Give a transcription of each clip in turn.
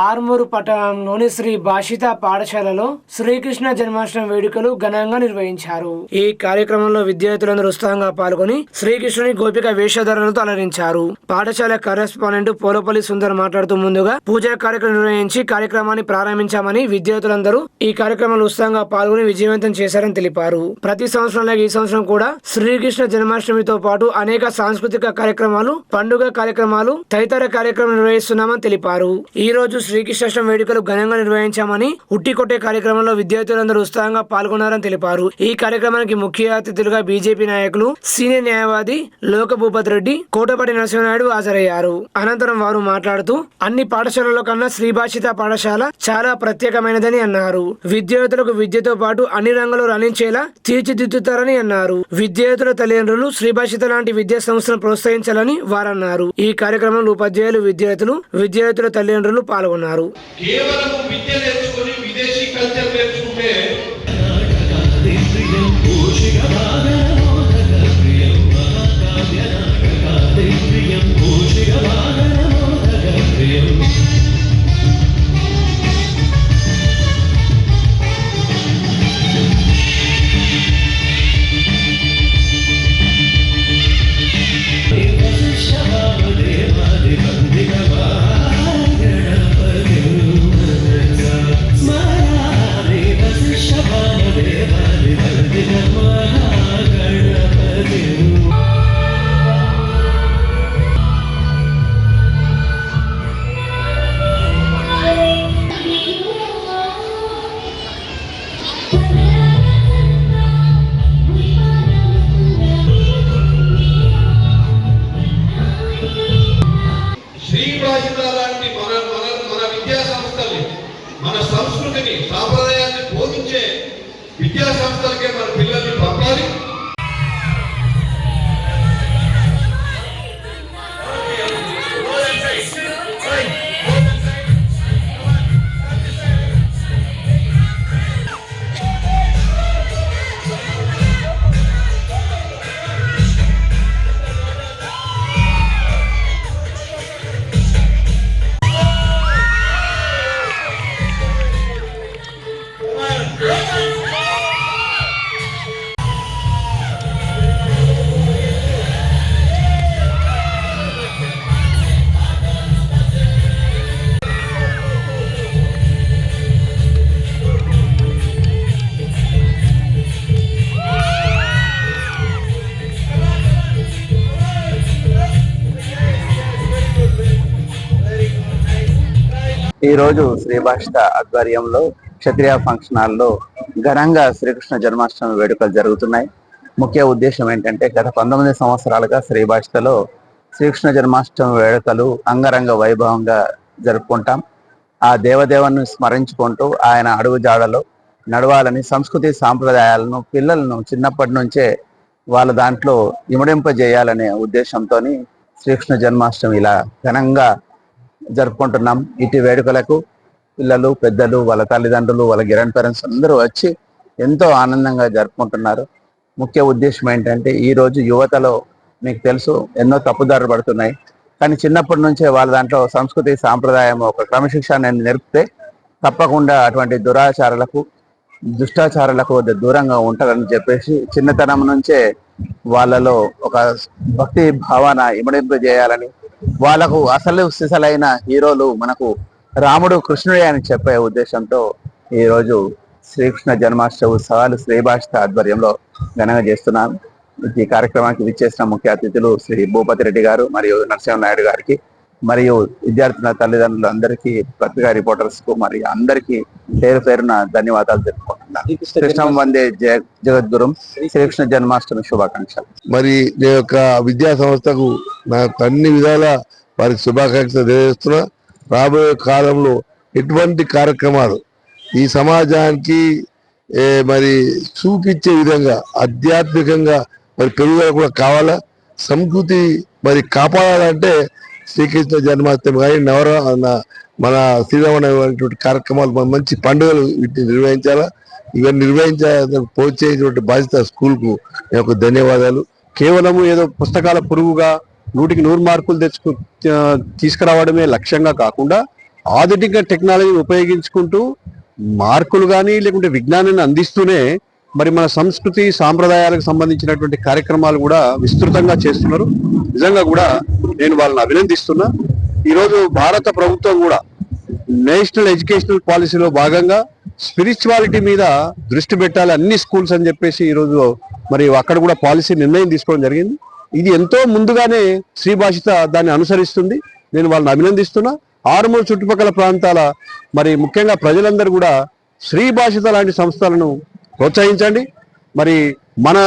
ఆర్మూరు పట్టణంలోని శ్రీ భాషిత పాఠశాలలో శ్రీకృష్ణ జన్మాష్టమి వేడుకలు ఘనంగా నిర్వహించారు. ఈ కార్యక్రమంలో విద్యార్థులందరూ ఉత్సాహంగా పాల్గొని శ్రీకృష్ణుని గోపిక వేషధారణలతో అలరించారు. పాఠశాల కరెస్పాండెంట్ పోలపల్లి సుందర్ మాట్లాడుతూ ముందుగా పూజా కార్యక్రమం నిర్వహించి కార్యక్రమాన్ని ప్రారంభించామని, విద్యార్థులందరూ ఈ కార్యక్రమంలో ఉత్సాహంగా పాల్గొని విజయవంతం చేశారని తెలిపారు. ప్రతి సంవత్సరం ఈ సంవత్సరం కూడా శ్రీకృష్ణ జన్మాష్టమితో పాటు అనేక సాంస్కృతిక కార్యక్రమాలు, పండుగ కార్యక్రమాలు తదితర కార్యక్రమాలు నిర్వహిస్తున్నామని తెలిపారు. ఈ రోజు శ్రీకృష్ణాష్టమి వేడుకలు ఘనంగా నిర్వహించామని, ఉట్టి కొట్టే కార్యక్రమంలో విద్యార్థులందరూ ఉత్సాహంగా పాల్గొన్నారని తెలిపారు. ఈ కార్యక్రమానికి ముఖ్య అతిథులుగా బీజేపీ నాయకులు, సీనియర్ న్యాయవాది లోక భూపతి రెడ్డి, కోటపాటి నరసింహనాయుడు హాజరయ్యారు. అనంతరం వారు మాట్లాడుతూ అన్ని పాఠశాలల కన్నా శ్రీభాషిత పాఠశాల చాలా ప్రత్యేకమైనదని అన్నారు. విద్యార్థులకు విద్యతో పాటు అన్ని రంగాల్లో రాణించేలా తీర్చిదిద్దుతారని అన్నారు. విద్యార్థుల తల్లిదండ్రులు శ్రీభాషిత లాంటి విద్యా సంస్థలను ప్రోత్సహించాలని వారన్నారు. ఈ కార్యక్రమంలో ఉపాధ్యాయులు, విద్యార్థుల తల్లిదండ్రులు పాల్గొన్నారు. కేవలం విద్య నేర్చుకుని విదేశీ కల్చర్ నేర్చుకుంటే మన విద్యా సంస్థల్ని, మన సంస్కృతిని, సాంప్రదాయాన్ని బోధించే విద్యా సంస్థలకే మన పిల్లల్ని పంపాలి. ఈ రోజు శ్రీభాషిత ఆధ్వర్యంలో క్షత్రియ ఫంక్షన్ హాల్లో ఘనంగా శ్రీకృష్ణ జన్మాష్టమి వేడుకలు జరుగుతున్నాయి. ముఖ్య ఉద్దేశం ఏంటంటే, గత 19 సంవత్సరాలుగా శ్రీభాషితలో శ్రీకృష్ణ జన్మాష్టమి వేడుకలు అంగరంగ వైభవంగా జరుపుకుంటాం. ఆ దేవదేవుని స్మరించుకుంటూ ఆయన అడుగు జాడలో నడవాలని, సంస్కృతి సాంప్రదాయాలను పిల్లలను చిన్నప్పటి నుంచే వాళ్ళ దాంట్లో ఇమడింపజేయాలనే ఉద్దేశంతో శ్రీకృష్ణ జన్మాష్టమి ఇలా ఘనంగా జరుపుకుంటున్నాం. ఇటు వేడుకలకు పిల్లలు, పెద్దలు, వాళ్ళ తల్లిదండ్రులు, వాళ్ళ గ్రాండ్ పేరెంట్స్ అందరూ వచ్చి ఎంతో ఆనందంగా జరుపుకుంటున్నారు. ముఖ్య ఉద్దేశం ఏంటంటే, ఈరోజు యువతలో మీకు తెలుసు ఎన్నో తప్పుదారులు పడుతున్నాయి. కానీ చిన్నప్పటి నుంచే వాళ్ళ దాంట్లో సంస్కృతి సాంప్రదాయం ఒక క్రమశిక్షణ నేర్పితే తప్పకుండా అటువంటి దురాచారాలకు, దుష్టాచారాలకు దూరంగా ఉంటారని చెప్పేసి చిన్నతనం నుంచే వాళ్ళలో ఒక భక్తి భావన ఇమడింపజేయాలని, వాళ్ళకు అసలు సిసలైన హీరోలు మనకు రాముడు, కృష్ణుడే అని చెప్పే ఉద్దేశంతో ఈరోజు శ్రీకృష్ణ జన్మాష్టమి ఉత్సవాలు శ్రీభాషిత ఆధ్వర్యంలో ఘనంగా చేస్తున్నాం. ఈ కార్యక్రమానికి విచ్చేసిన ముఖ్య అతిథులు శ్రీ భూపతి రెడ్డి గారు మరియు నరసింహనాయుడు గారికి, మరియు విద్యార్థుల తల్లిదండ్రులు అందరికీ, పత్రికా రిపోర్టర్స్ కు మరియు అందరికీ పేరు పేరున ధన్యవాదాలు తెలుపుకుంటున్నాను. కృష్ణం వందే జగద్గురు, శ్రీకృష్ణ జన్మాష్టమి శుభాకాంక్షలు. మరి నేను యొక్క విద్యా సంస్థకు నాకు అన్ని విధాల వారికి శుభాకాంక్షలు తెలియజేస్తున్నా. రాబోయే కాలంలో ఎటువంటి కార్యక్రమాలు ఈ సమాజానికి మరి చూపించే విధంగా ఆధ్యాత్మికంగా మరి పెరుగుదల కూడా కావాలా, సంస్కృతి మరి కాపాడాలంటే శ్రీకృష్ణ జన్మాష్టమి కానీ మన శ్రీరామనవమి కార్యక్రమాలు, మంచి పండుగలు వీటిని నిర్వహించాలా. ఇవన్నీ నిర్వహించాలని ప్రోత్సహించినటువంటి బాధ్యత స్కూల్కు నాకు ధన్యవాదాలు. కేవలము ఏదో పుస్తకాల పురుగుగా 100కి 100 మార్కులు తీసుకురావడమే లక్ష్యంగా కాకుండా ఆధునిక టెక్నాలజీ ఉపయోగించుకుంటూ మార్కులు కానీ లేకుంటే విజ్ఞానాన్ని అందిస్తూనే మరి మన సంస్కృతి సాంప్రదాయాలకు సంబంధించినటువంటి కార్యక్రమాలు కూడా విస్తృతంగా చేస్తున్నారు. నిజంగా కూడా నేను వాళ్ళని అభినందిస్తున్నా. ఈరోజు భారత ప్రభుత్వం కూడా నేషనల్ ఎడ్యుకేషనల్ పాలసీలో భాగంగా స్పిరిచువాలిటీ మీద దృష్టి పెట్టాలి అన్ని స్కూల్స్ అని చెప్పేసి ఈరోజు మరి అక్కడ కూడా పాలసీ నిర్ణయం తీసుకోవడం జరిగింది. ఇది ఎంతో ముందుగానే శ్రీ భాషిత దాన్ని అనుసరిస్తుంది. నేను వాళ్ళని అభినందిస్తున్నా. ఆరుమూరు చుట్టుపక్కల ప్రాంతాల మరి ముఖ్యంగా ప్రజలందరూ కూడా శ్రీ భాషిత లాంటి సంస్థలను ప్రోత్సహించండి. మరి మన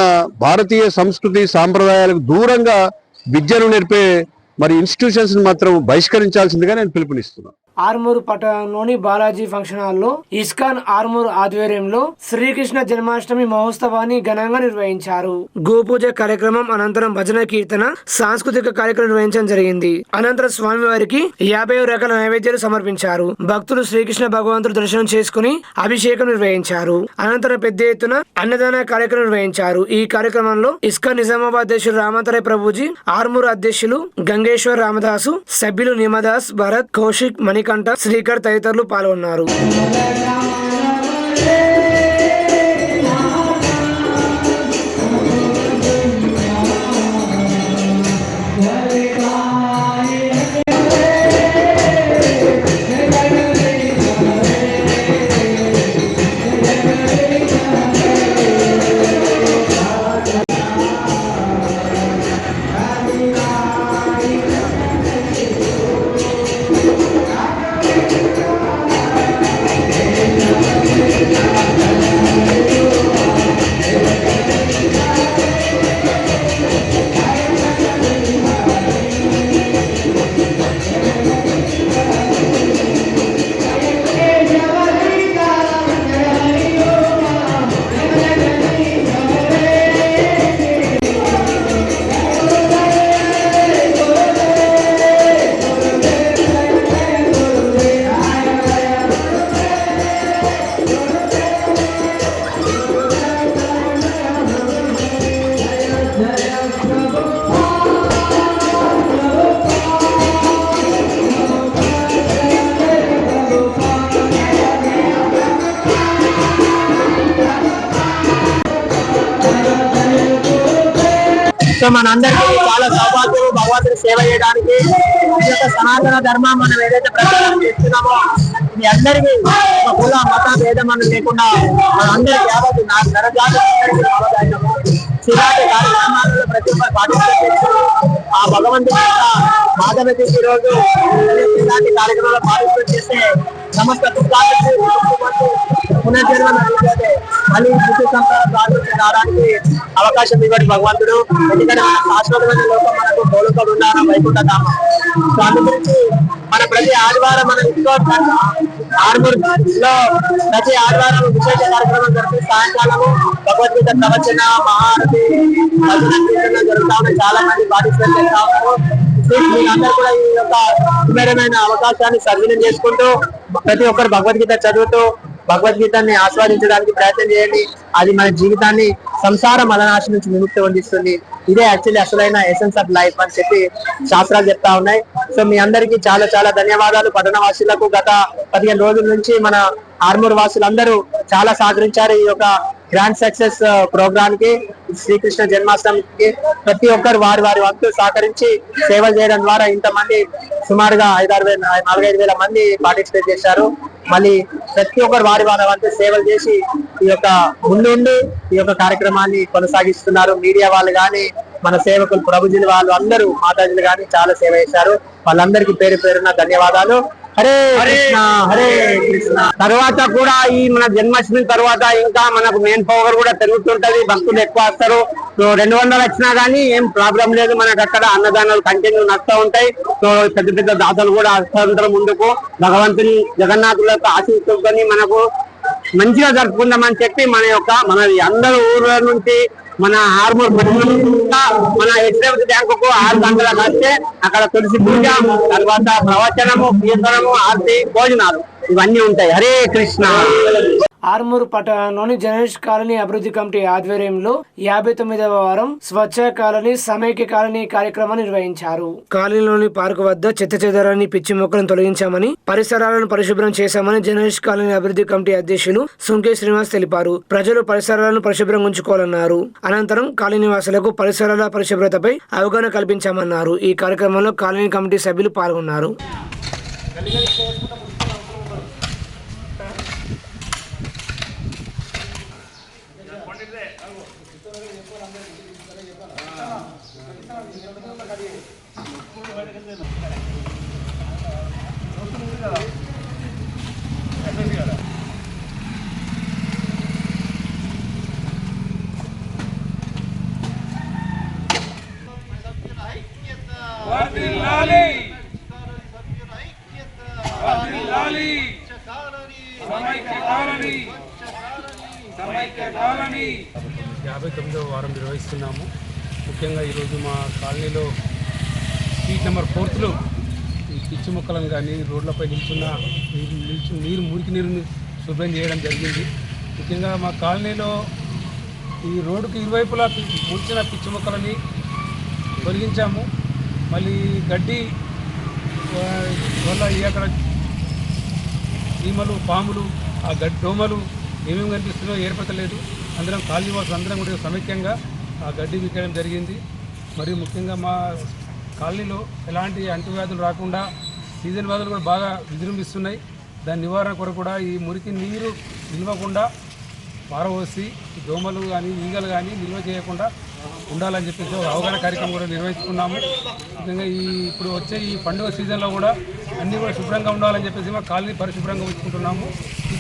భారతీయ సంస్కృతి సాంప్రదాయాలకు దూరంగా విద్యను నేర్పే మరి ఇన్స్టిట్యూషన్స్ మాత్రం బహిష్కరించాల్సిందిగా నేను పిలుపునిస్తున్నాను. ఆర్మూరు పట్టణంలోని బాలాజీ ఫంక్షన్ హాల్లో ఇస్కాన్ ఆర్మూరు ఆధ్వర్యంలో శ్రీకృష్ణ జన్మాష్టమి మహోత్సవాన్ని ఘనంగా నిర్వహించారు. గోపూజ కార్యక్రమం అనంతరం భజన కీర్తన సాంస్కృతిక కార్యక్రమం నిర్వహించడం జరిగింది. అనంతరం స్వామివారికి 50 రకాల నైవేద్యాలు సమర్పించారు. భక్తులు శ్రీకృష్ణ భగవంతుడు దర్శనం చేసుకుని అభిషేకం నిర్వహించారు. అనంతరం పెద్ద ఎత్తున అన్నదాన కార్యక్రమం నిర్వహించారు. ఈ కార్యక్రమంలో ఇస్కాన్ నిజామాబాద్ అధ్యక్షుడు రామంతరాయ్ ప్రభుజీ, ఆర్మూరు అధ్యక్షులు గంగేశ్వర్ రామదాసు, సభ్యులు నిమదాస్, భరత్, కౌశిక్, మణికంఠ, శ్రీకర్ తదితరులు పాల్గొన్నారు. సో మనందరికీ చాలా సౌభాగ్యం భగవంతుని సేవ చేయడానికి. ఈ యొక్క సనాతన ధర్మం మనం ఏదైతే ప్రచారం చేస్తున్నామో ఇది అందరికీ ఒక కుల మత భేదం అని లేకుండా మనందరికీ యావత్తు ఇలాంటి కార్యక్రమాలలో ప్రతి ఒక్కరు పార్టిసిపేట్ చేస్తూ ఆ భగవంతుని యొక్క మాధవతి ఈ రోజు ఇలాంటి కార్యక్రమాల్లో పార్టిసిపేట్ చేస్తే సమస్త పునర్జన్మ మళ్ళీ శిశు సంప్రదాయాలు రావడానికి అవకాశం ఇవ్వడు భగవంతుడు. ఎందుకంటే మన శాశ్వతమైన లోకం మనకు గోలుకడు ఉన్నాను వైకుంఠ ధామం. సో అందు గురించి మన ప్రతి ఆదివారం మన ఇంట్లో ఆర్మూరులో ప్రతి ఆదివారం విశేష కార్యక్రమం జరిపి సాయంకాలము భగవద్గీత ప్రవచన మహారతి జరుగుతా ఉన్నాయి. చాలా మంది పార్టిసిపేట్ చేస్తా ఉన్నారు. మీరందరూ కూడా ఈ యొక్క సుందరమైన అవకాశాన్ని సద్వినియోగం చేసుకుంటూ ప్రతి ఒక్కరు భగవద్గీత చదువుతూ భగవద్గీతాన్ని ఆస్వాదించడానికి ప్రయత్నం చేయండి. అది మన జీవితాన్ని సంసార మలనాశ నుంచి విముక్తి పొందిస్తుంది. ఇదే యాక్చువల్లీ అసలైన ఎసెన్స్ ఆఫ్ లైఫ్ అని చెప్పి శాస్త్రాలు చెప్తా ఉన్నాయి. సో మీ అందరికీ చాలా చాలా ధన్యవాదాలు. పట్టణవాసులకు గత 15 రోజుల నుంచి మన ఆర్మూరు వాసులందరూ చాలా సహకరించారు. ఈ యొక్క గ్రాండ్ సక్సెస్ ప్రోగ్రామ్ కి శ్రీకృష్ణ జన్మాష్టమికి ప్రతి ఒక్కరు వారి వారి వంతు సహకరించి సేవలు చేయడం ద్వారా ఇంతమంది సుమారుగా 4-5 వేల మంది పార్టిసిపేట్ చేశారు. మళ్ళీ ప్రతి ఒక్కరు వారి వారి వంతు సేవలు చేసి ఈ యొక్క ముందుండి ఈ యొక్క కార్యక్రమాన్ని కొనసాగిస్తున్నారు. మీడియా వాళ్ళు కానీ మన సేవకులు ప్రభుజీలు వాళ్ళు అందరూ మాతాజీలు కానీ చాలా సేవ చేశారు. వాళ్ళందరికీ పేరు పేరున ధన్యవాదాలు. హరే కృష్ణ హరే కృష్ణ. తర్వాత కూడా ఈ మన జన్మాష్టమి తర్వాత ఇంకా మనకు మెయిన్ పవర్ కూడా పెరుగుతుంటది. భక్తులు ఎక్కువ వస్తారు. 200 వచ్చినా గానీ ఏం ప్రాబ్లం లేదు. మనకు అక్కడ అన్నదానాలు కంటిన్యూ నడుస్తూ ఉంటాయి. సో పెద్ద పెద్ద దాతలు కూడా వస్తుంటారు ముందుకు. భగవంతుని జగన్నాథులకు ఆశీస్సుకొని మనకు మంచిగా జరుపుకుందామని చెప్పి మన అందరూ ఊర్ల నుంచి మన ఆర్మూర్ మన హెచ్డిఎఫ్సి బ్యాంకుకు 6 గంటలకు వస్తే అక్కడ తులసి పూజ, తర్వాత ప్రవచనము, కీర్తనము, ఆర్తి, భోజనాలు ఇవన్నీ ఉంటాయి. హరే కృష్ణ. ఆర్మూరు పట్టణంలోని జర్నలిస్ట్ కాలనీ అభివృద్ధి కమిటీ ఆధ్వర్యంలో 59వ వారం స్వచ్ఛ కాలనీ సమైక్య కాలనీ కార్యక్రమాన్ని నిర్వహించారు. కాలనీలోని పార్కు వద్ద చెత్త చెదారాన్ని పిచ్చి మొక్కలను తొలగించామని, పరిసరాలను పరిశుభ్రం చేశామని జర్నలిస్ట్ కాలనీ అభివృద్ధి కమిటీ అధ్యక్షులు సుంకే శ్రీనివాస్ తెలిపారు. ప్రజలు పరిసరాలను పరిశుభ్రంగా ఉంచుకోవాలన్నారు. అనంతరం కాలనీ వాసులకు పరిసరాల పరిశుభ్రతపై అవగాహన కల్పించామన్నారు. ఈ కార్యక్రమంలో కాలనీ కమిటీ సభ్యులు పాల్గొన్నారు. యాభై 59వ వారం నిర్వహిస్తున్నాము. ముఖ్యంగా ఈరోజు మా కాలనీలో స్ట్రీట్ నెంబర్ 4లో ఈ పిచ్చి మొక్కలను కానీ రోడ్లపై నిల్చున్న మురికి నీరుని శుభ్రం చేయడం జరిగింది. ముఖ్యంగా మా కాలనీలో ఈ రోడ్డుకి ఇరువైపులా ముడిచిన పిచ్చి మొక్కలని తొలగించాము. మళ్ళీ గడ్డి వల్ల అక్కడ చీమలు, పాములు, ఆ గడ్డి దోమలు ఏమేమి కనిపిస్తున్నాయో ఏర్పడలేదు. అందరం కాలనీ వాసులు అందరం కూడా సమైక్యంగా ఆ గడ్డి విక్కడం జరిగింది. మరియు ముఖ్యంగా మా కాలనీలో ఎలాంటి అంటువ్యాధులు రాకుండా సీజన్ వ్యాధులు కూడా బాగా విజృంభిస్తున్నాయి. దాని నివారణ కొరకు కూడా ఈ మురికి నీరు నిల్వకుండా పారవోసి దోమలు కానీ ఈగలు కానీ నిల్వ చేయకుండా ఉండాలని చెప్పేసి ఒక అవగాహన కార్యక్రమం కూడా నిర్వహించుకున్నాము. ముఖ్యంగా ఇప్పుడు వచ్చే ఈ పండుగ సీజన్లో కూడా అన్నీ కూడా శుభ్రంగా ఉండాలని చెప్పేసి మా కాలనీ పరిశుభ్రంగా ఉంచుకుంటున్నాము.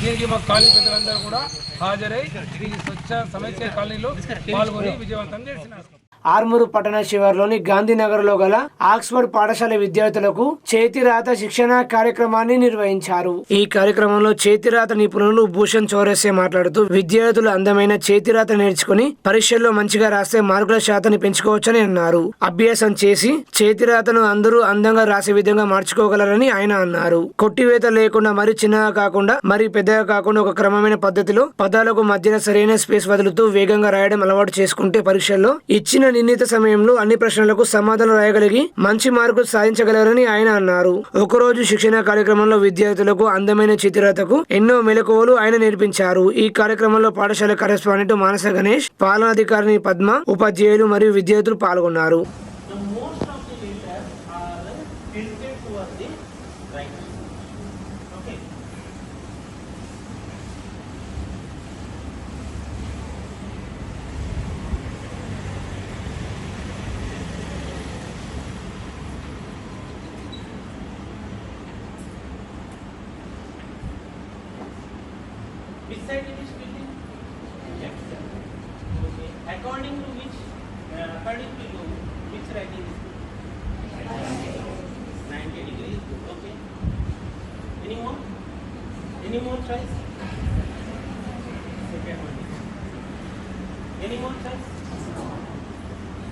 దీనికి మా కాలనీ పెద్దలందరూ కూడా హాజరై ఈ స్వచ్ఛ సమైక్య కాలనీలో పాల్గొని విజయవంతం చేసినారు. ఆర్మూరు పట్టణ శివార్లోని గాంధీనగర్ లో గల ఆక్స్ఫర్డ్ పాఠశాల విద్యార్థులకు చేతిరాత శిక్షణ కార్యక్రమాన్ని నిర్వహించారు. ఈ కార్యక్రమంలో చేతిరాత నిపుణులు భూషణ్ చౌరస్య మాట్లాడుతూ విద్యార్థులు అందమైన చేతిరాత నేర్చుకుని పరీక్షల్లో మంచిగా రాస్తే మార్కుల శాతాన్ని పెంచుకోవచ్చని అన్నారు. అభ్యాసం చేసి చేతిరాతను అందరూ అందంగా రాసే విధంగా మార్చుకోగలరని ఆయన అన్నారు. కొట్టివేత లేకుండా మరి చిన్నగా కాకుండా మరి పెద్దగా కాకుండా ఒక క్రమమైన పద్ధతిలో పదాలకు మధ్యన సరైన స్పేస్ వదులుతూ వేగంగా రాయడం అలవాటు చేసుకుంటే పరీక్షల్లో ఇచ్చిన నిర్ణీత సమయంలో అన్ని ప్రశ్నలకు సమాధానం రాయగలిగి మంచి మార్కులు సాధించగలరని ఆయన అన్నారు. ఒకరోజు శిక్షణ కార్యక్రమంలో విద్యార్థులకు అందమైన చిత్రతకు ఎన్నో మెలకువలు ఆయన నేర్పించారు. ఈ కార్యక్రమంలో పాఠశాల కరెస్పాండెంట్ మానస గణేష్, పాలనాధికారిని పద్మ, ఉపాధ్యాయులు మరియు విద్యార్థులు పాల్గొన్నారు. Which side it is tilting? Left side. Okay. According to you, which writing is good? 90 degrees. Okay. Any more? Any more choice? Second one. Any more choice?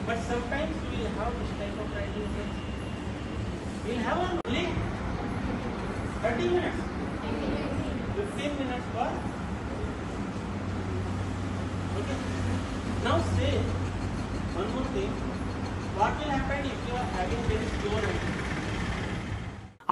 But sometimes we will have this type of writing. We will have only 30 minutes. 15 minutes for. Okay. Now say one more thing. What will happen if you are having very pure writing?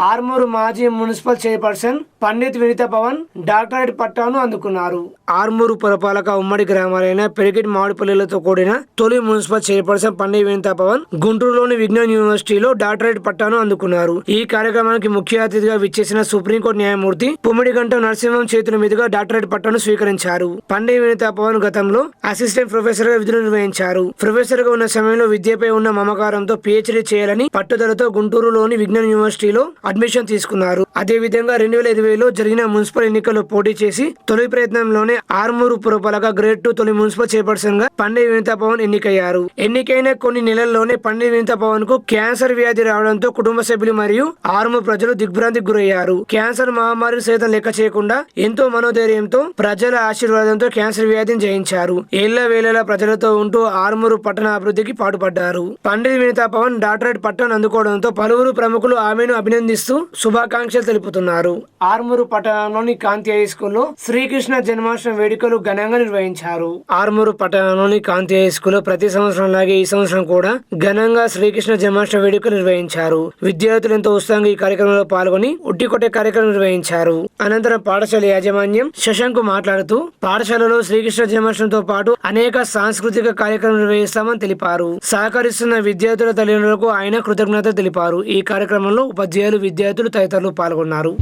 Armoor మాజీ municipal chairperson Pandit Vineetha Pawan doctorate పట్టాను అందుకున్నారు. ఆర్మూరు పురపాలక ఉమ్మడి గ్రామాలైన పెరిగిట్ మామిడిపల్లిలతో కూడిన తొలి municipal chairperson Pandit Vineetha Pawan గుంటూరులోని విజ్ఞాన్ యూనివర్సిటీలో doctorate పట్టాను అందుకున్నారు. ఈ కార్యక్రమానికి ముఖ్య అతిథిగా విచ్చేసిన సుప్రీంకోర్టు న్యాయమూర్తి పుమ్మిడిగంట నరసింహం చేతుల మీదుగా డాక్టరేట్ పట్టాను స్వీకరించారు. పండిత్ వినీత పవన్ గతంలో అసిస్టెంట్ ప్రొఫెసర్ గా విధులు నిర్వహించారు. ప్రొఫెసర్ గా ఉన్న సమయంలో విద్యపై ఉన్న మమకారంతో PhD చేయాలని పట్టుదలతో గుంటూరులోని విజ్ఞాన్ యూనివర్సిటీలో అడ్మిషన్ తీసుకున్నారు. అదే విధంగా 2020లో జరిగిన మున్సిపల్ ఎన్నికల్లో పోటీ చేసి తొలి ప్రయత్నంలోనే ఆర్మూరు పురపాలక గ్రేడ్ 2 తొలి మున్సిపల్ చైర్పర్సన్ గా పండిత్ వినీత పవన్ ఎన్నికయ్యారు. ఎన్నికైన కొన్ని నెలల్లోనే పండిత్ వినీత పవన్ కు క్యాన్సర్ వ్యాధి రావడంతో కుటుంబ సభ్యులు మరియు ఆర్మూరు ప్రజలు దిగ్భ్రాంతికి గురయ్యారు. క్యాన్సర్ మహమ్మారిని సైతం లెక్క చేయకుండా ఎంతో మనోధైర్యంతో ప్రజల ఆశీర్వాదంతో క్యాన్సర్ వ్యాధిని జయించారు. ఏళ్ల వేళలా ప్రజలతో ఉంటూ ఆర్మూరు పట్టణ అభివృద్ధికి పాటుపడ్డారు. పండిత్ వినీత పవన్ డాక్టరేట్ పట్టాను అందుకోవడంతో పలువురు ప్రముఖులు ఆమెను అభినందిస్తూ శుభాకాంక్షలు తెలుపుతున్నారు. ఆర్మూరు పట్టణంలోని కాంతి హై స్కూల్లో శ్రీకృష్ణ జన్మాష్టమి వేడుకలు ఘనంగా నిర్వహించారు. ఆర్మూరు పట్టణంలోని కాంతి హై స్కూల్లో ప్రతి సంవత్సరం లాగే ఈ సంవత్సరం కూడా ఘనంగా శ్రీకృష్ణ జన్మాష్టమి వేడుకలు నిర్వహించారు. విద్యార్థులు ఎంతో ఉత్సాహంగా ఈ కార్యక్రమంలో పాల్గొని ఉట్టికొట్టే కార్యక్రమం నిర్వహించారు. అనంతరం పాఠశాల యాజమాన్యం శశాంక్ మాట్లాడుతూ పాఠశాలలో శ్రీకృష్ణ జన్మాష్టమితో పాటు అనేక సాంస్కృతిక కార్యక్రమాలు నిర్వహిస్తామని తెలిపారు. సహకరిస్తున్న విద్యార్థుల తల్లిదండ్రులకు ఆయన కృతజ్ఞత తెలిపారు. ఈ కార్యక్రమంలో ఉపాధ్యాయులు, విద్యార్థులు తదితరులు పాల్గొన్నారు.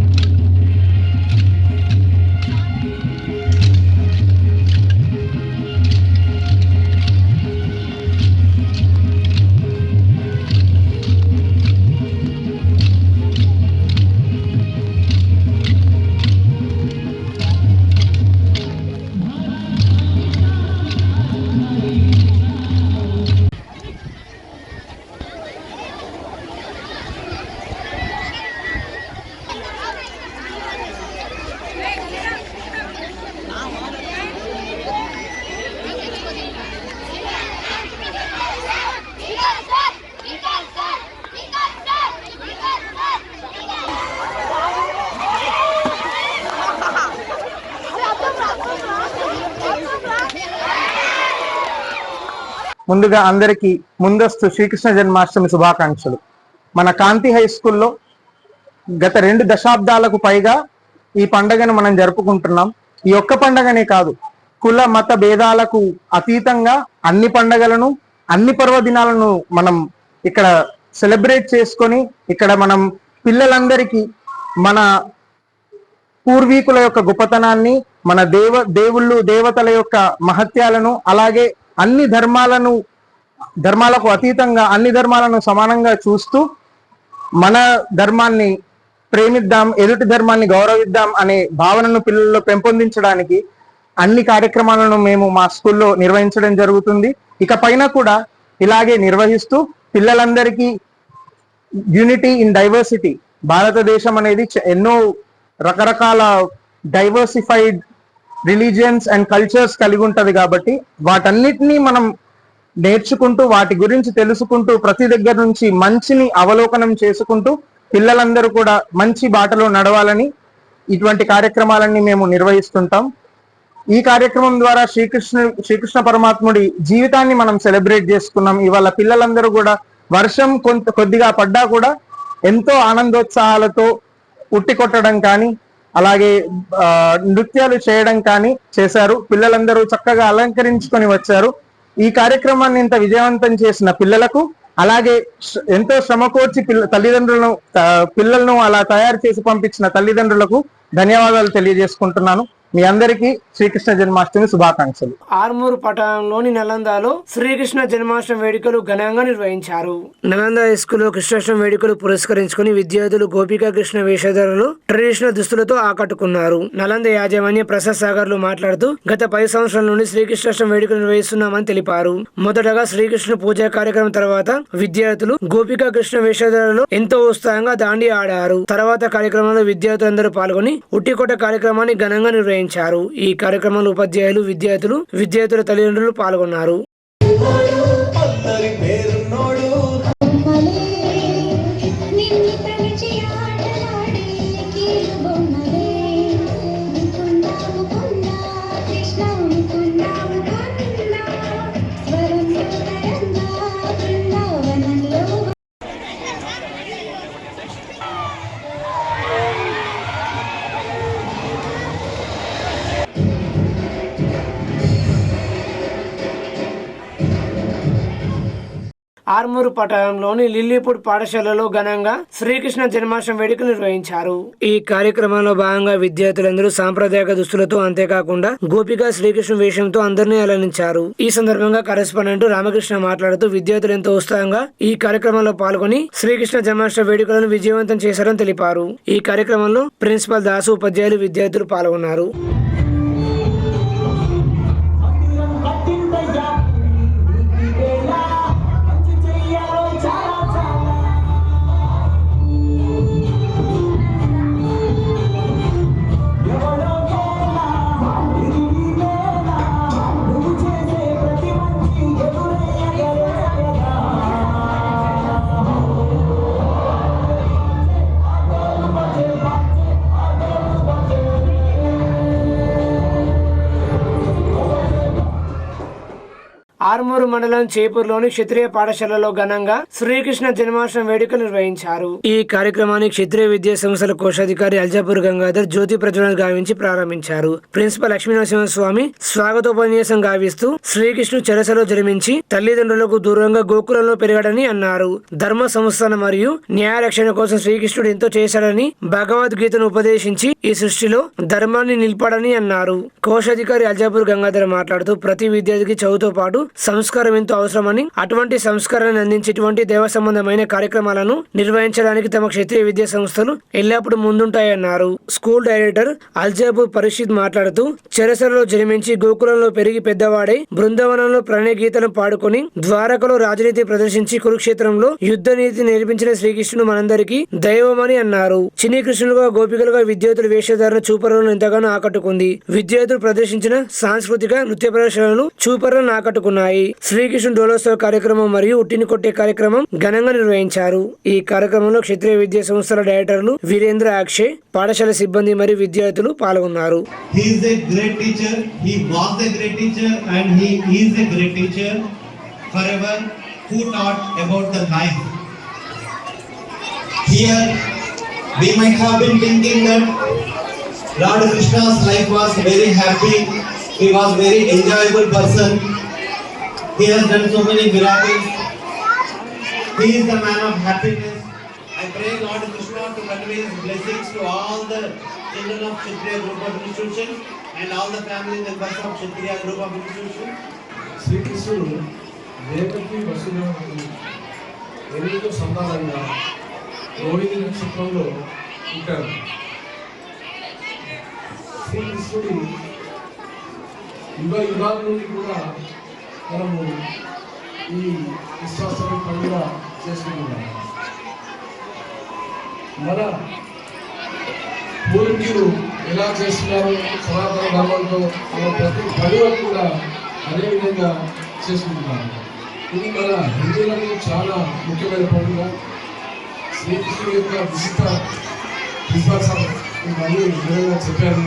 ముందుగా అందరికీ ముందస్తు శ్రీకృష్ణ జన్మాష్టమి శుభాకాంక్షలు. మన కాంతి హై స్కూల్లో గత 2 దశాబ్దాలకు పైగా ఈ పండుగను మనం జరుపుకుంటున్నాం. ఈ ఒక్క పండుగనే కాదు, కుల మత భేదాలకు అతీతంగా అన్ని పండుగలను, అన్ని పర్వదినాలను మనం ఇక్కడ సెలబ్రేట్ చేసుకొని ఇక్కడ మనం పిల్లలందరికీ మన పూర్వీకుల యొక్క గొప్పతనాన్ని, మన దేవుళ్ళు దేవతల యొక్క మహత్యాలను, అలాగే అన్ని ధర్మాలకు అతీతంగా అన్ని ధర్మాలను సమానంగా చూస్తూ మన ధర్మాన్ని ప్రేమిద్దాం, ఎదుటి ధర్మాన్ని గౌరవిద్దాం అనే భావనను పిల్లల్లో పెంపొందించడానికి అన్ని కార్యక్రమాలను మేము మా స్కూల్లో నిర్వహించడం జరుగుతుంది. ఇక పైన కూడా ఇలాగే నిర్వహిస్తూ పిల్లలందరికీ యూనిటీ ఇన్ డైవర్సిటీ, భారతదేశం అనేది ఎన్నో రకరకాల డైవర్సిఫైడ్ రిలీజియన్స్ అండ్ కల్చర్స్ కలిగి ఉంటది కాబట్టి వాటన్నిటినీ మనం నేర్చుకుంటూ వాటి గురించి తెలుసుకుంటూ ప్రతి దగ్గర నుంచి మంచిని అవలోకనం చేసుకుంటూ పిల్లలందరూ కూడా మంచి బాటలో నడవాలని ఇటువంటి కార్యక్రమాలన్నీ మేము నిర్వహిస్తుంటాం. ఈ కార్యక్రమం ద్వారా శ్రీకృష్ణ పరమాత్ముడి జీవితాన్ని మనం సెలబ్రేట్ చేసుకున్నాం. ఇవాళ పిల్లలందరూ కూడా వర్షం కొద్దిగా పడ్డా కూడా ఎంతో ఆనందోత్సాహాలతో ఉట్టి కొట్టడం కానీ అలాగే నృత్యాలు చేయడం కానీ చేశారు. పిల్లలందరూ చక్కగా అలంకరించుకొని వచ్చారు. ఈ కార్యక్రమాన్ని ఇంత విజయవంతం చేసిన పిల్లలకు, అలాగే ఎంతో శ్రమకోర్చి పిల్లలను అలా తయారు చేసి పంపించిన తల్లిదండ్రులకు ధన్యవాదాలు తెలియజేసుకుంటున్నాను. మీ అందరికీ శ్రీకృష్ణ జన్మాష్టమి శుభాకాంక్షలు. ఆర్మూరు పట్టణంలోని నలందాలో శ్రీకృష్ణ జన్మాష్టమి వేడుకలు ఘనంగా నిర్వహించారు. నలంద స్కూల్లో కృష్ణాష్టమి వేడుకలు పురస్కరించుకుని విద్యార్థులు గోపికా కృష్ణ వేషధారణలో ట్రెడిషనల్ దుస్తులతో ఆకట్టుకున్నారు. నలంద యాజమాన్య ప్రసాద్ సాగర్లు మాట్లాడుతూ గత 10 సంవత్సరాల నుండి శ్రీకృష్ణాష్టమి వేడుకలు నిర్వహిస్తున్నామని తెలిపారు. మొదటగా శ్రీకృష్ణ పూజా కార్యక్రమం తర్వాత విద్యార్థులు గోపికా కృష్ణ వేషధారణలో ఎంతో ఉత్సాహంగా దాండి ఆడారు. తర్వాత కార్యక్రమంలో విద్యార్థులందరూ పాల్గొని ఉట్టికొట్ట కార్యక్రమాన్ని ఘనంగా నిర్వహించారు. ఈ కార్యక్రమంలో ఉపాధ్యాయులు, విద్యార్థుల తల్లిదండ్రులు పాల్గొన్నారు. ఆర్మూరు పట్టణంలోని లిల్లీపుడ్ పాఠశాలలో ఘనంగా శ్రీకృష్ణ జన్మాష్టమి వేడుకలు నిర్వహించారు. ఈ కార్యక్రమంలో భాగంగా విద్యార్థులందరూ సాంప్రదాయక దుస్తులతో, అంతేకాకుండా గోపిక శ్రీకృష్ణ వేషంతో అందరినీ అలరించారు. ఈ సందర్భంగా కరెస్పాండెంట్ రామకృష్ణ మాట్లాడుతూ విద్యార్థులు ఎంతో ఉత్సాహంగా ఈ కార్యక్రమంలో పాల్గొని శ్రీకృష్ణ జన్మాష్టమి వేడుకలను విజయవంతం చేశారని తెలిపారు. ఈ కార్యక్రమంలో ప్రిన్సిపల్ దాసు, ఉపాధ్యాయులు, విద్యార్థులు పాల్గొన్నారు. ఆర్మూరు మండలం చేపూరులోని క్షత్రియ పాఠశాలలో ఘనంగా శ్రీకృష్ణ జన్మాష్టమి వేడుకలు నిర్వహించారు. ఈ కార్యక్రమాన్ని క్షత్రియ విద్యా సంస్థల కోశాధికారి అల్జాపూర్ గంగాధర్ జ్యోతి ప్రజ్వలన గావించి ప్రారంభించారు. ప్రిన్సిపల్ లక్ష్మీనరసింహస్వామి స్వాగతోపన్యాసం గావిస్తూ శ్రీకృష్ణుడు చెరసలో జన్మించి తల్లిదండ్రులకు దూరంగా గోకులంలో పెరిగాడని అన్నారు. ధర్మ సంస్థానం మరియు న్యాయ రక్షణ కోసం శ్రీకృష్ణుడు ఎంతో చేశాడని, భగవద్గీతను ఉపదేశించి ఈ సృష్టిలో ధర్మాన్ని నిలిపాడని అన్నారు. కోశాధికారి అల్జాపూర్ గంగాధర్ మాట్లాడుతూ ప్రతి విద్యార్థికి చదువుతో పాటు సంస్కారం ఎంతో అవసరమని, అటువంటి సంస్కారాన్ని అందించేటువంటి దేవ సంబంధమైన కార్యక్రమాలను నిర్వహించడానికి తమ క్షత్రియ విద్యా సంస్థలు ఎల్లప్పుడూ ముందుంటాయన్నారు. స్కూల్ డైరెక్టర్ అల్జాపూర్ పరిషత్ మాట్లాడుతూ చెరసలలో జన్మించి గోకులంలో పెరిగి పెద్దవాడై బృందావనంలో ప్రణయ గీతను పాడుకొని ద్వారకలో రాజనీతి ప్రదర్శించి కురుక్షేత్రంలో యుద్ధ నీతి నేర్పించిన శ్రీకృష్ణుడు మనందరికీ దైవమని అన్నారు. చిన్ని కృష్ణులుగా గోపికలుగా విద్యార్థుల వేషధారణ చూపరులను ఎంతగానో ఆకట్టుకుంది. విద్యార్థులు ప్రదర్శించిన సాంస్కృతిక నృత్య ప్రదర్శనలు చూపరులను ఆకట్టుకున్నాయి. శ్రీకృష్ణుడు డోలోత్సవ కార్యక్రమం మరియు ఉట్టిని కొట్టే కార్యక్రమం ఘనంగా నిర్వహించారు. ఈ కార్యక్రమంలో క్షత్రియ విద్యా సంస్థల డైరెక్టర్లు వీరేంద్ర అక్షయ్, పాఠశాల సిబ్బంది మరియు విద్యార్థులు పాల్గొన్నారు. He is a great teacher, he was a great teacher and he is a great teacher forever who taught about the life. Here we might have been thinking that Lord Krishna's life was very happy, he was very enjoyable person, he has done so many miracles, he is the man of happiness. I pray Lord Krishna to convey his blessings to all the children of Kshatriya group of institution and all the family members of Kshatriya group of institution. శ్రీకృష్ణుడు దేవకి వసుదేవుడు ఎనిమిదో సంతానంగా రోహిణి నక్షత్రంలో ఉంటాడు. శ్రీకృష్ణుడి యుగాల నుండి కూడా మనము ఈ విశ్వాసాన్ని పండుగ చేసుకుంటున్నాము. మన పూర్వీకులు ఎలా చేస్తున్నారు సనాతన ధర్మంతో మన ప్రతి పండుగ కూడా అదేవిధంగా చేసుకుంటున్నారు. ఇది మన హిందువులకు చాలా ముఖ్యమైన పండుగ. శ్రీకృష్ణుడి యొక్క విశిష్ట విశ్వాసం మళ్ళీ వివరంగా చెప్పారు.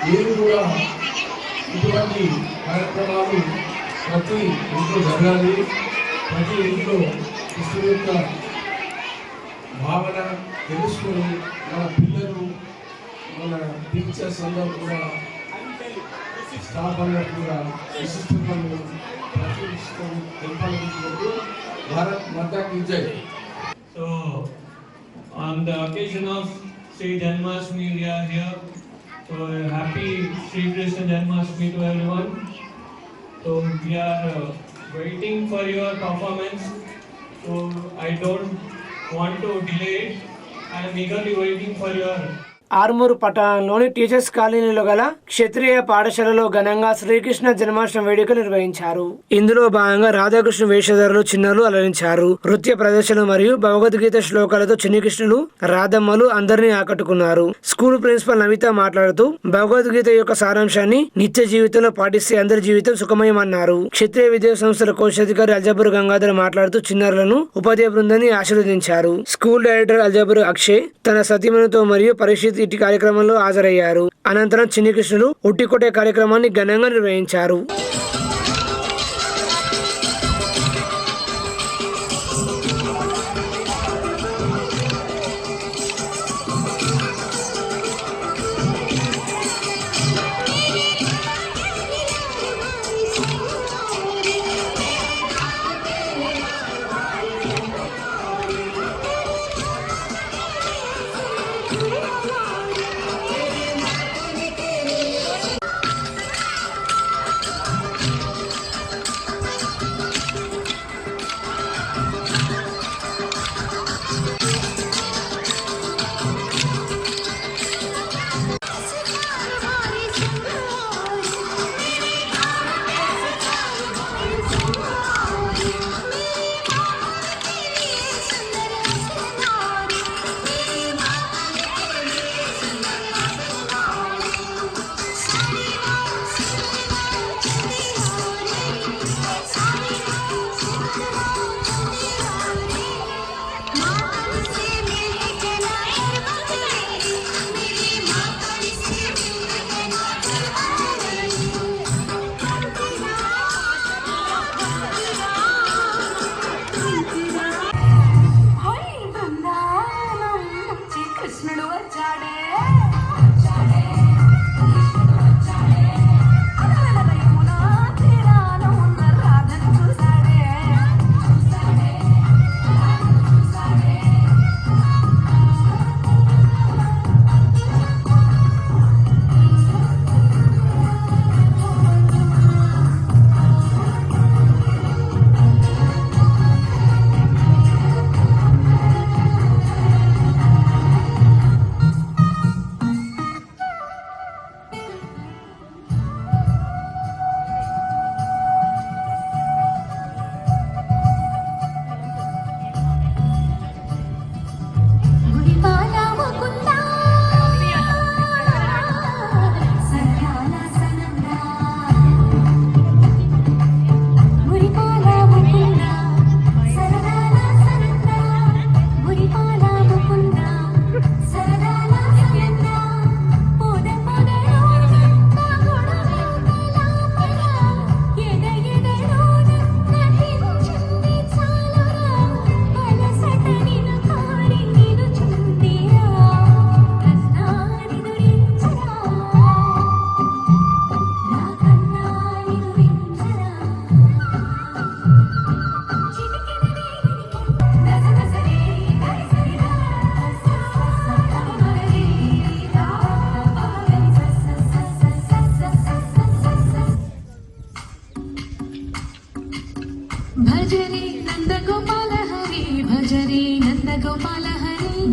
మీరు కూడా ఇటువంటి కార్యక్రమాలు ప్రతి ఇంట్లో జరగాలి. ప్రతి ఇంట్లో కృష్ణుడి యొక్క భావన తెలుసుకొని మన పిల్లలు, మన టీచర్స్ అందరూ కూడా, స్టాఫ్ అందరూ కూడా విశిష్టతను ప్రతిష్టం తెలపాలనుకుంటూ భారత్ మాతాకి జై. So on the occasion of Sri Janmashtami we are here. So happy Sri Krishna Janmashtami to everyone. So we are waiting for your performance. So I don't want to delay it. I am eagerly waiting for your. Armoor పట్టణంలోని teachers కాలనీలో గల క్షత్రియ పాఠశాలలో ఘనంగా శ్రీకృష్ణ జన్మాష్టమి వేడుకలు నిర్వహించారు. ఇందులో భాగంగా రాధాకృష్ణ వేషధారులు చిన్నలు అలరించారు. నృత్య ప్రదర్శన మరియు భగవద్గీత శ్లోకాలతో చిన్ని కృష్ణులు, రాధమ్మలు అందరినీ ఆకట్టుకున్నారు. స్కూల్ ప్రిన్సిపల్ నవిత మాట్లాడుతూ భగవద్గీత యొక్క సారాంశాన్ని నిత్య జీవితంలో పాటిస్తే అందరి జీవితం సుఖమయమన్నారు. క్షత్రియ విద్యా సంస్థల కోశాధికారి అల్జాపూర్ గంగాధర్ మాట్లాడుతూ చిన్నారులను ఉపాధ్యాయ బృందాన్ని ఆశీర్వదించారు. స్కూల్ డైరెక్టర్ అల్జాపూర్ అక్షయ్ తన సతీమణితో మరియు పరిషత్ ఇట్టి కార్యక్రమంలో హాజరయ్యారు. అనంతరం చిన్ని కృష్ణులు ఉట్టికొట్టే కార్యక్రమాన్ని ఘనంగా నిర్వహించారు.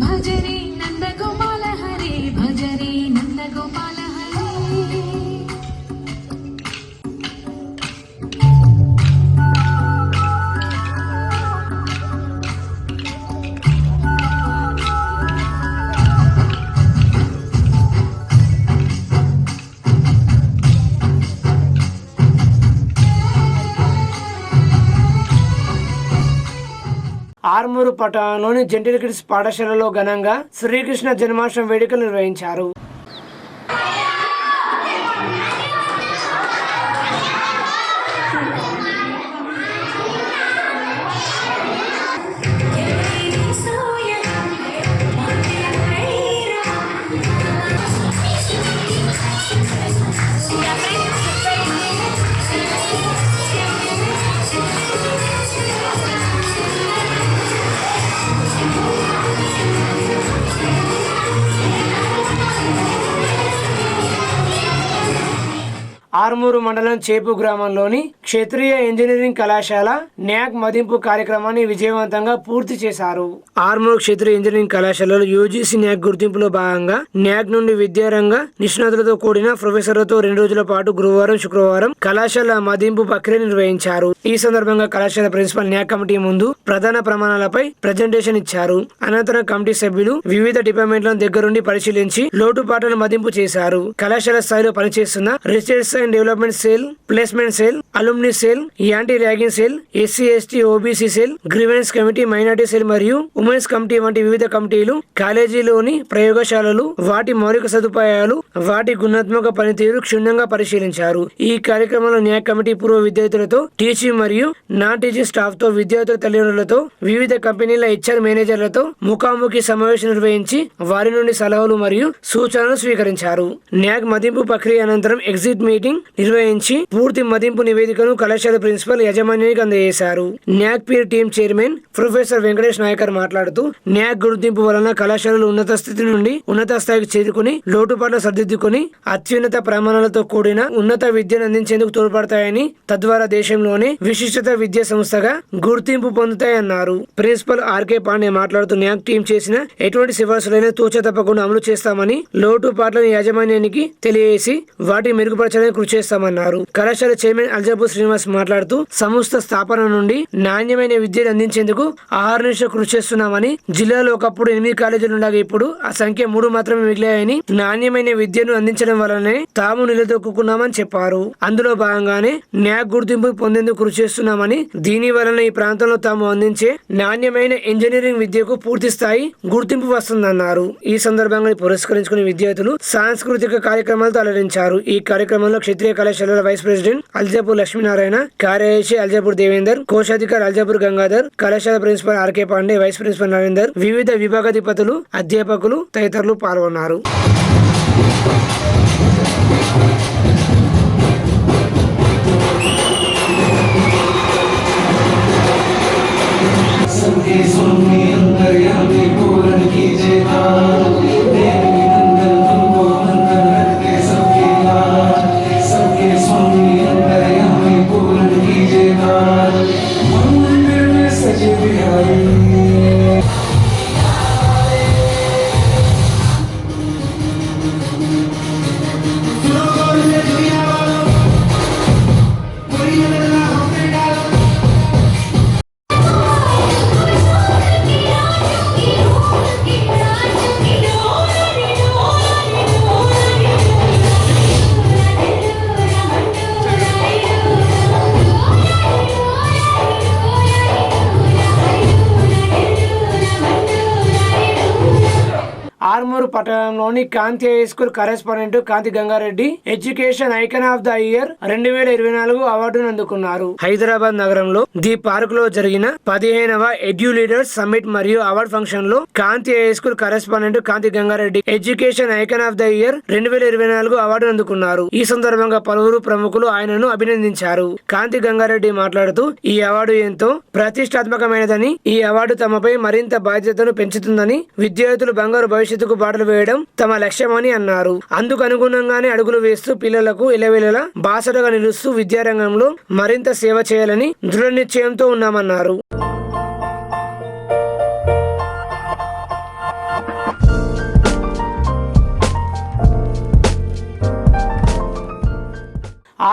భజరే నందగోపాల హరే భజరే నందగోపాల హరే. 6 పట్టణంలోని జెంటిల్ కిడ్స్ పాఠశాలలో ఘనంగా శ్రీకృష్ణ జన్మాష్టమి వేడుకలు నిర్వహించారు. ఆర్మూరు మండలం చేపు గ్రామంలోని క్షత్రియ ఇంజనీరింగ్ కళాశాల న్యాక్ మదింపు కార్యక్రమాన్ని విజయవంతంగా పూర్తి చేశారు. ఆర్మూరు క్షత్రియ ఇంజనీరింగ్ కళాశాలలో యూజీసీ న్యాక్ గుర్తింపులో భాగంగా న్యాక్ నుండి విద్యారంగ నిష్ణాతులతో కూడిన ప్రొఫెసర్లతో 2 రోజుల పాటు గురువారం శుక్రవారం కళాశాల మదింపు ప్రక్రియ నిర్వహించారు. ఈ సందర్భంగా కళాశాల ప్రిన్సిపల్ న్యాక్ కమిటీ ముందు ప్రధాన ప్రమాణాలపై ప్రజెంటేషన్ ఇచ్చారు. అనంతరం కమిటీ సభ్యులు వివిధ డిపార్ట్మెంట్లను దగ్గరుండి పరిశీలించి లోటుపాట్లను మదింపు చేశారు. కళాశాల స్థాయిలో పనిచేస్తున్న research and development cell, placement cell, alumni cell, anti ragging cell, SC ST OBC cell, grievance committee, minority cell మరియు ఉమెన్స్ కమిటీ వంటి వివిధ కమిటీలు కాలేజీలోని ప్రయోగశాలలు, వాటి మౌలిక సదుపాయాలు, వాటి గుణాత్మక పనితీరు క్షుణ్ణంగా పరిశీలించారు. ఈ కార్యక్రమంలో న్యాక్ కమిటీ పూర్వ విద్యార్థులతో, టీచింగ్ మరియు నాన్ టీచింగ్ స్టాఫ్ తో, విద్యార్థుల తల్లిదండ్రులతో, వివిధ కంపెనీల హెచ్ఆర్ మేనేజర్లతో ముఖాముఖి సమావేశం నిర్వహించి వారి నుండి సలహాలు మరియు సూచనలు స్వీకరించారు. న్యాక్ మదింపు ప్రక్రియ అనంతరం ఎగ్జిట్ మీటింగ్ నిర్వహించి పూర్తి మదింపు నివేదికను కళాశాల ప్రిన్సిపల్ యాజమాన్యానికి అందజేశారు. NAAC peer team chairman professor Venkatesh Nayakar మాట్లాడుతూ న్యాక్ గుర్తింపు వలన కళాశాలలు ఉన్నత స్థితి నుండి ఉన్నత స్థాయికి చేరుకుని లోటుపాట్లు సర్దిద్దుకుని అత్యున్నత ప్రమాణాలతో కూడిన ఉన్నత విద్యను అందించేందుకు తోడ్పడతాయని, తద్వారా దేశంలోనే విశిష్టత విద్యా సంస్థగా గుర్తింపు పొందుతాయన్నారు. ప్రిన్సిపల్ ఆర్కే పాండే మాట్లాడుతూ న్యాక్ టీం చేసిన ఎటువంటి సిఫార్సులైనా తూచ తప్పకుండా అమలు చేస్తామని, లోటుపాట్లను యాజమాన్యానికి తెలియజేసి వాటిని మెరుగుపరచడానికి కృషి చేస్తామన్నారు. కళాశాల చైర్మన్ అల్జాపూర్ శ్రీనివాస్ మాట్లాడుతూ సంస్థ స్థాపన నుండి నాణ్యమైన విద్యను అందించేందుకు ఆహర్నిశ కృషి చేస్తున్నామని, జిల్లాలో ఒకప్పుడు 8 కాలేజీలు ఉండగా ఇప్పుడు ఆ సంఖ్య 3 మాత్రమే మిగిలాయని, నాణ్యమైన విద్యను అందించడం వల్లనే తాము నిలదొక్కున్నామని చెప్పారు. అందులో భాగంగానే న్యాక్ గుర్తింపు పొందేందుకు కృషి చేస్తున్నామని, దీని వలన ఈ ప్రాంతంలో తాము అందించే నాణ్యమైన ఇంజనీరింగ్ విద్యకు పూర్తి స్థాయి గుర్తింపు వస్తుందన్నారు. ఈ సందర్భంగా పురస్కరించుకునే విద్యార్థులు సాంస్కృతిక కార్యక్రమాలతో అలరించారు. ఈ కార్యక్రమంలో క్షత్రియ కళాశాలల వైస్ ప్రెసిడెంట్ అల్జాపూర్ లక్ష్మీనారాయణ, కార్యదర్శి అల్జాపూర్ దేవేందర్, కోశాధికారి అల్జాపూర్ గంగాధర్, కళాశాల principal R K Pandey, vice principal Narender, వివిధ విభాగాధిపతులు, అధ్యాపకులు తదితరులు పాల్గొన్నారు. ఆర్మూరు పట్టణంలోని Kanthi high school correspondent Kanthi Gangareddy education icon of the year 2024 అవార్డును అందుకున్నారు. హైదరాబాద్ నగరంలో ది పార్క్ లో జరిగిన 15వ ఎడ్యు లీడర్స్ సమ్మిట్ మరియు అవార్డు ఫంక్షన్ లో Kanthi high school correspondent Kanthi Gangareddy education icon of the year 2024 అవార్డును అందుకున్నారు. ఈ సందర్భంగా పలువురు ప్రముఖులు ఆయనను అభినందించారు. కాంతి గంగారెడ్డి మాట్లాడుతూ ఈ అవార్డు ఎంతో ప్రతిష్టాత్మకమైనదని, ఈ అవార్డు తమపై మరింత బాధ్యతను పెంచుతుందని, విద్యార్థులు బంగారు భవిష్యత్తుకు బాటలు వేయడం తమ లక్ష్యమని అన్నారు. అందుకు అనుగుణంగానే అడుగులు వేస్తూ పిల్లలకు ఎలవేళలా బాసటగా నిలుస్తూ విద్యారంగంలో మరింత సేవ చేయాలని దృఢ నిశ్చయంతో ఉన్నామన్నారు.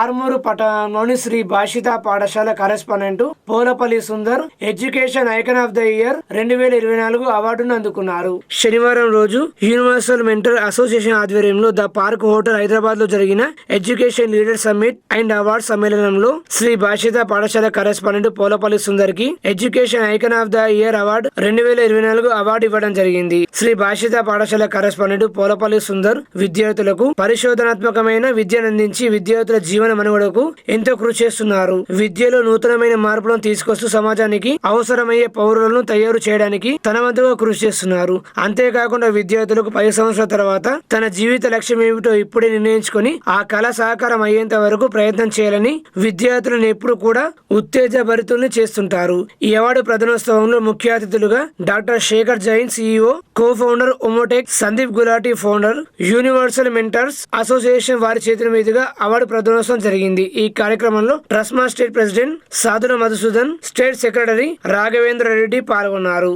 ఆర్మూరు పట్టణంలోని శ్రీ భాషిత పాఠశాల correspondent Polapalli Sundar education icon of the year 2024 అవార్డును అందుకున్నారు. శనివారం రోజు యూనివర్సల్ మెంటర్ అసోసియేషన్ ఆధ్వర్యంలో ద పార్క్ హోటల్ హైదరాబాద్ లో జరిగిన education leader summit and award సమ్మేళనంలో శ్రీ భాషిత పాఠశాల కరెస్పాండెంట్ పోలపల్లి సుందర్ కి education icon of the year award 2024 award ఇవ్వడం జరిగింది. శ్రీ భాషిత పాఠశాల కరెస్పాండెంట్ పోలపల్లి సుందర్ విద్యార్థులకు పరిశోధనాత్మకమైన విద్యనందించి విద్యార్థుల జీవన మనుగడకు ఎంతో కృషి చేస్తున్నారు. విద్యలో నూతనమైన మార్పులను తీసుకొస్తూ సమాజానికి అవసరమయ్యే పౌరులను తయారు చేయడానికి తన వంతుగా కృషి చేస్తున్నారు. అంతేకాకుండా విద్యార్థులకు 10 సంవత్సరాల తర్వాత తన జీవిత లక్ష్యం ఏమిటో ఇప్పుడే నిర్ణయించుకొని ఆ కళ సహకారం అయ్యేంత వరకు ప్రయత్నం చేయాలని విద్యార్థులను ఎప్పుడు కూడా ఉత్తేజభరితుల్ని చేస్తుంటారు. ఈ అవార్డు ప్రధానోత్సవంలో ముఖ్య అతిథులుగా doctor Shekhar Jain CEO, cofounder Omotec, Sandeep Gulati founder, universal mentors association వారి చేతుల మీదుగా అవార్డు ప్రధానోత్సవం జరిగింది. ఈ కార్యక్రమంలో TRSMA state president Sadhula Madhusudan, state secretary Raghavendra Reddy పాల్గొన్నారు.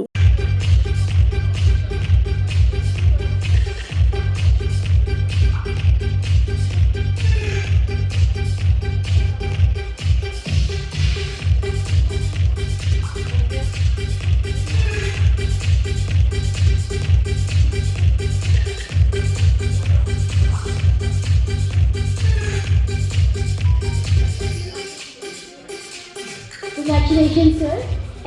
Congratulations, sir.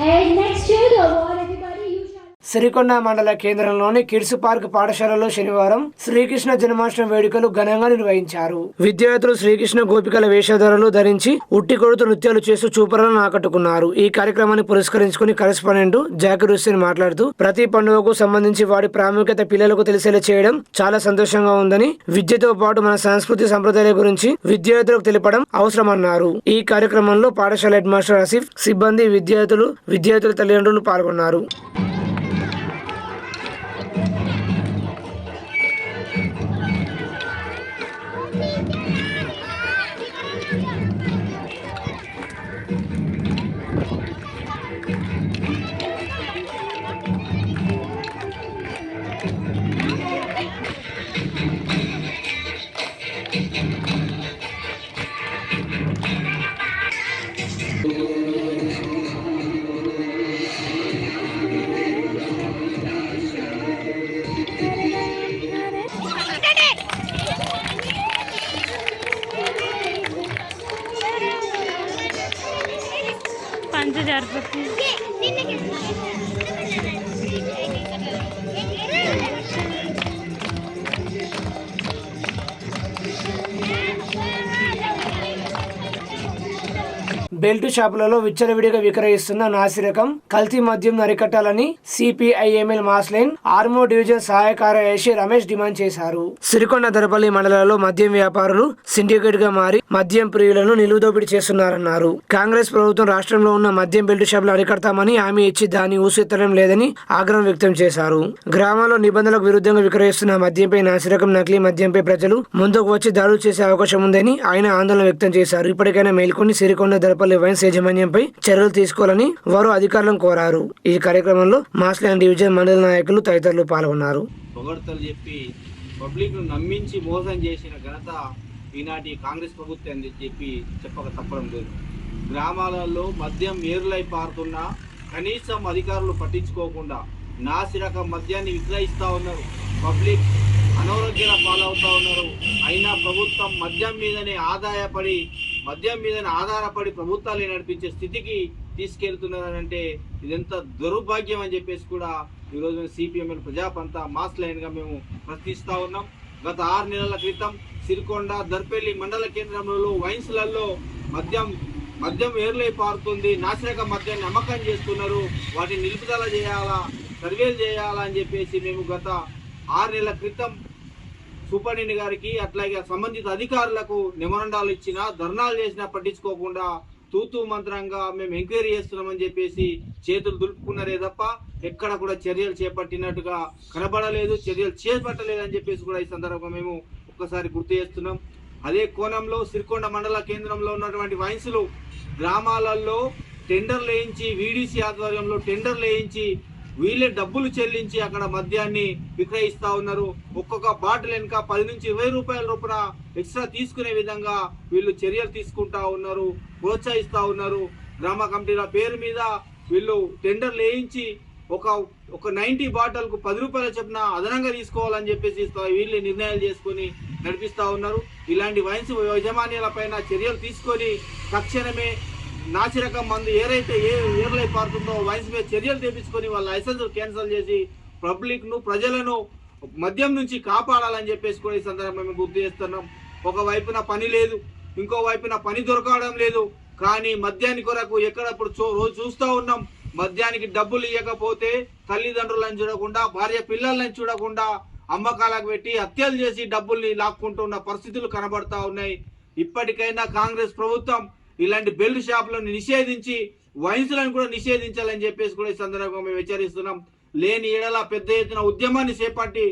And next year, the award, everybody, you shall. Sirikonda మండల కేంద్రంలోని కిడ్స్ పార్క్ పాఠశాలలో శనివారం శ్రీకృష్ణ జన్మాష్టమి వేడుకలు ఘనంగా నిర్వహించారు. విద్యార్థులు శ్రీకృష్ణ గోపికల వేషధారాలు ధరించి ఉట్టి కొడుతూ నృత్యాలు చేస్తూ చూపరులను ఆకట్టుకున్నారు. ఈ కార్యక్రమాన్ని పురస్కరించుకుని కరెస్పాండెంట్ జాకిర్ హుస్సేన్ మాట్లాడుతూ ప్రతి పండుగకు సంబంధించి వాటి ప్రాముఖ్యత పిల్లలకు తెలిసేలా చేయడం చాలా సంతోషంగా ఉందని, విద్యతో పాటు మన సంస్కృతి సంప్రదాయాల గురించి విద్యార్థులకు తెలపడం అవసరమన్నారు. ఈ కార్యక్రమంలో పాఠశాల హెడ్ మాస్టర్ ఆసిఫ్, సిబ్బంది, విద్యార్థుల తల్లిదండ్రులు పాల్గొన్నారు. బెల్ట్ షాపులలో విచ్చలవిడిగా విక్రయిస్తున్న నాసిరకం కల్తీ మద్యం అరికట్టాలని CPIML మాస్లైన్ ఆర్మూర్ డివిజన్ సహాయ కార్యదర్శి రమేష్ డిమాండ్ చేశారు. సిరికొండ దరపల్లి మండలాల్లో మద్యం వ్యాపారులు సిండికేట్ గా మారి మద్యం ప్రియులను నిలువుదోపిడి చేస్తున్నారన్నారు. కాంగ్రెస్ ప్రభుత్వం రాష్ట్రంలో ఉన్న మద్యం బెల్ట్ షాపులు అరికడతామని హామీ ఇచ్చి దాన్ని ఊసెత్తడం లేదని ఆగ్రహం వ్యక్తం చేశారు. గ్రామాల్లో నిబంధనలకు విరుద్ధంగా విక్రయిస్తున్న మద్యంపై, నాసిరకం నకిలీ మద్యంపై ప్రజలు ముందుకు వచ్చి దాడులు చేసే అవకాశం ఉందని ఆయన ఆందోళన వ్యక్తం చేశారు. ఇప్పటికైనా మేల్కొని సిరికొండ దరపల్లి వైన్స్ యాజమాన్యంపై చర్యలు తీసుకోవాలని వారు అధికారులను కోరారు. ఈ కార్యక్రమంలో మాస్లైన్ డివిజన్ మండల నాయకులు తదితరులు పాల్గొన్నారు. పొగడ్తలు చెప్పి పబ్లిక్ ను నమ్మించి మోసం చేసిన ఘనత ఈనాటి కాంగ్రెస్ ప్రభుత్వం అని చెప్పి చెప్పక తప్పడం లేదు. గ్రామాలలో మద్యం ఏరులై పారుతున్నా కనీసం అధికారులు పట్టించుకోకుండా నాసిరకం మద్యాన్ని విక్రయిస్తూ ఉన్నారు. పబ్లిక్ అనారోగ్యాల పాలవుతూ ఉన్నారు. అయినా ప్రభుత్వం మద్యం మీదనే ఆధారపడి ప్రభుత్వాలు నడిపించే స్థితికి తీసుకెళ్తున్నారంటే ఇదెంత దుర్భాగ్యం అని చెప్పేసి కూడా ఈరోజు CPML ప్రజాపంత మాస్ లైన్గా మేము ప్రశ్నిస్తూ ఉన్నాం. గత 6 నెలల క్రితం సిరికొండ దర్పల్లి మండల కేంద్రంలో వైన్స్లలో మద్యం ఏర్లై పారుతుంది, నాసిరకం మద్యాన్ని అమ్మకం చేస్తున్నారు, వాటిని నిలుపుదల చేయాలా, సర్వేలు చేయాలా అని చెప్పేసి మేము గత 6 నెలల క్రితం సూపరింటెండెంట్ గారికి అట్లాగే సంబంధిత అధికారులకు నిమరండాలు ఇచ్చినా, ధర్నాలు చేసినా పట్టించుకోకుండా తూతూ మంత్రంగా మేము ఎంక్వైరీ చేస్తున్నామని చెప్పేసి చేతులు దులుపుకున్నారే తప్ప ఎక్కడ కూడా చర్యలు చేపట్టినట్టుగా కనబడలేదు, చర్యలు చేపట్టలేదని చెప్పేసి కూడా ఈ సందర్భంగా మేము ఒక్కసారి గుర్తు చేస్తున్నాం. అదే కోణంలో సిరికొండ మండల కేంద్రంలో ఉన్నటువంటి వైన్స్లు గ్రామాలలో టెండర్లు వేయించి, VDC ఆధ్వర్యంలో టెండర్లు వేయించి వీళ్ళే డబ్బులు చెల్లించి అక్కడ మద్యాన్ని విక్రయిస్తా ఉన్నారు. ఒక్కొక్క బాటిల్ వెనుక 10 నుంచి 20 రూపాయల రూపాయ ఎక్స్ట్రా తీసుకునే విధంగా వీళ్ళు చర్యలు తీసుకుంటా ఉన్నారు, ప్రోత్సహిస్తా ఉన్నారు. గ్రామ కమిటీల పేరు మీద వీళ్ళు టెండర్లు వేయించి ఒక 90 బాటిల్కు 10 రూపాయల చొప్పున అదనంగా తీసుకోవాలని చెప్పేసి వీళ్ళు నిర్ణయాలు చేసుకొని నడిపిస్తా ఉన్నారు. ఇలాంటి వైన్స్ యజమాన్యాల పైన చర్యలు తీసుకొని తక్షణమే నాసిరకం మందు ఏర్లై పారుతుందో వైన్స్ మీద చర్యలు తెప్పించుకొని వాళ్ళ లైసెన్స్ క్యాన్సిల్ చేసి ప్రజలను మద్యం నుంచి కాపాడాలని చెప్పేసి కూడా ఈ సందర్భంగా మేము గుర్తు చేస్తున్నాం. ఒకవైపున పని లేదు, ఇంకో వైపున పని దొరకడం లేదు. కానీ మద్యాన్ని కొరకు ఎక్కడప్పుడు రోజు చూస్తూ ఉన్నాం. మద్యానికి డబ్బులు ఇవ్వకపోతే తల్లిదండ్రులను చూడకుండా, భార్య పిల్లలను చూడకుండా అమ్మకాలకు పెట్టి హత్యలు చేసి డబ్బుల్ని లాక్కుంటున్న పరిస్థితులు కనబడతా ఉన్నాయి. ఇప్పటికైనా కాంగ్రెస్ ప్రభుత్వం ఇలాంటి బెల్ట్ షాపులను నిషేధించి వైన్స్లను కూడా నిషేధించాలని చెప్పేసి కూడా ఈ సందర్భంగా మేము హెచ్చరిస్తున్నాం. లేని ఏడల పెద్ద ఎత్తున ఉద్యమాన్ని చేపట్టి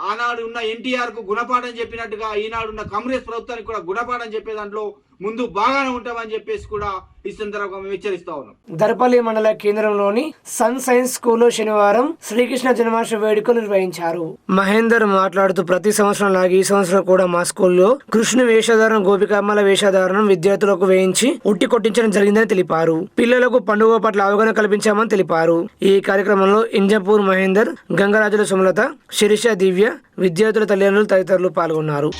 ఆనాడు ఉన్న ఎన్టీఆర్ కు గుణపాఠం చెప్పినట్టుగా ఈనాడు ఉన్న కాంగ్రెస్ ప్రభుత్వానికి కూడా గుణపాఠం చెప్పే దాంట్లో ముందు బాగానే ఉంటామని చెప్పేసి కూడా ఈ సందర్భంగా మేము హెచ్చరిస్తా ఉన్నాం. దర్పల్లి మండల కేంద్రంలోని సన్ సైన్స్ స్కూల్లో శనివారం శ్రీకృష్ణ జన్మాష్టమి వేడుకలు నిర్వహించారు. మహేందర్ మాట్లాడుతూ ప్రతి సంవత్సరం లాగా ఈ సంవత్సరం కూడా మా స్కూల్లో కృష్ణుని వేషధారణ, గోపికమ్మల వేషధారణం విద్యార్థులకు వేయించి ఉట్టి కొట్టించడం జరిగిందని తెలిపారు. పిల్లలకు పండుగ పట్ల అవగాహన కల్పించామని తెలిపారు. ఈ కార్యక్రమంలో ఇంజపూర్ మహేందర్, గంగరాజుల సుమలత, శిరీష, దివ్య, విద్యార్థుల తల్లిదండ్రులు తదితరులు పాల్గొన్నారు.